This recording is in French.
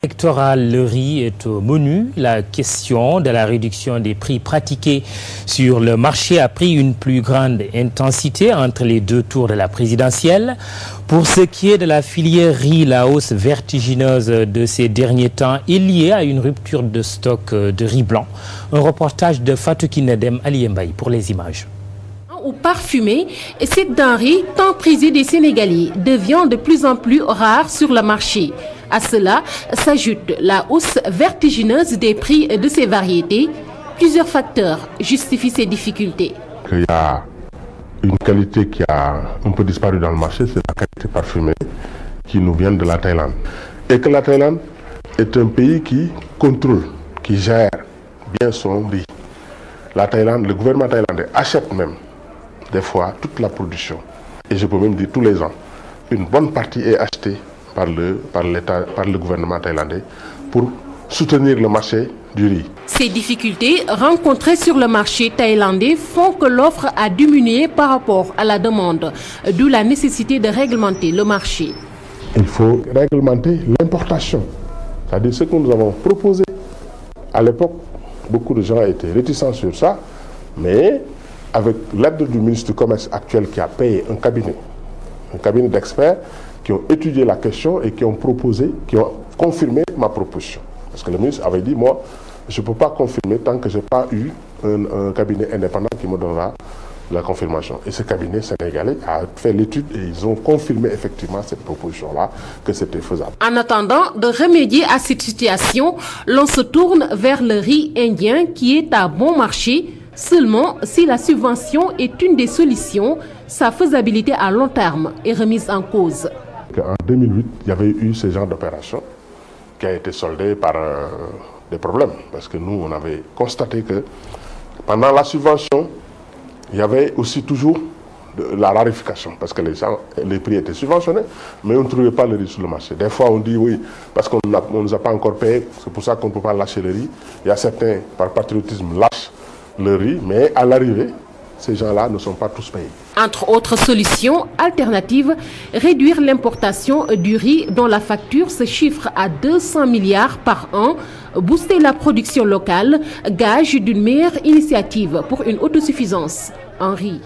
Électoral, le riz est au menu. La question de la réduction des prix pratiqués sur le marché a pris une plus grande intensité entre les deux tours de la présidentielle. Pour ce qui est de la filière riz, la hausse vertigineuse de ces derniers temps est liée à une rupture de stock de riz blanc. Un reportage de Fatou Kinedem Aliembaï pour les images. Ou parfumé, cette denrée tant prisée des Sénégalais devient de plus en plus rare sur le marché. À cela s'ajoute la hausse vertigineuse des prix de ces variétés. Plusieurs facteurs justifient ces difficultés. Il y a une qualité qui a un peu disparu dans le marché, c'est la qualité parfumée qui nous vient de la Thaïlande. Et que la Thaïlande est un pays qui contrôle, qui gère bien son riz. La Thaïlande, le gouvernement thaïlandais achète même des fois toute la production. Et je peux même dire tous les ans, une bonne partie est achetée par le gouvernement thaïlandais pour soutenir le marché du riz. Ces difficultés rencontrées sur le marché thaïlandais font que l'offre a diminué par rapport à la demande, d'où la nécessité de réglementer le marché. Il faut réglementer l'importation, c'est-à-dire ce que nous avons proposé. À l'époque, beaucoup de gens étaient réticents sur ça, mais avec l'aide du ministre du Commerce actuel qui a payé un cabinet d'experts qui ont étudié la question et qui ont proposé, qui ont confirmé ma proposition. Parce que le ministre avait dit, moi, je ne peux pas confirmer tant que je n'ai pas eu un cabinet indépendant qui me donnera la confirmation. Et ce cabinet sénégalais a fait l'étude et ils ont confirmé effectivement cette proposition-là, que c'était faisable. En attendant de remédier à cette situation, l'on se tourne vers le riz indien qui est à bon marché. Seulement, si la subvention est une des solutions, sa faisabilité à long terme est remise en cause. En 2008, il y avait eu ce genre d'opération qui a été soldée par des problèmes. Parce que nous, on avait constaté que pendant la subvention, il y avait aussi toujours la rarification. Parce que les prix étaient subventionnés, mais on ne trouvait pas le riz sur le marché. Des fois, on dit oui, parce qu'on ne nous a pas encore payé, c'est pour ça qu'on ne peut pas lâcher le riz. Il y a certains, par patriotisme, lâchent le riz, mais à l'arrivée, ces gens-là ne sont pas tous payés. Entre autres solutions alternatives, réduire l'importation du riz dont la facture se chiffre à 200 milliards par an, booster la production locale, gage d'une meilleure initiative pour une autosuffisance en riz.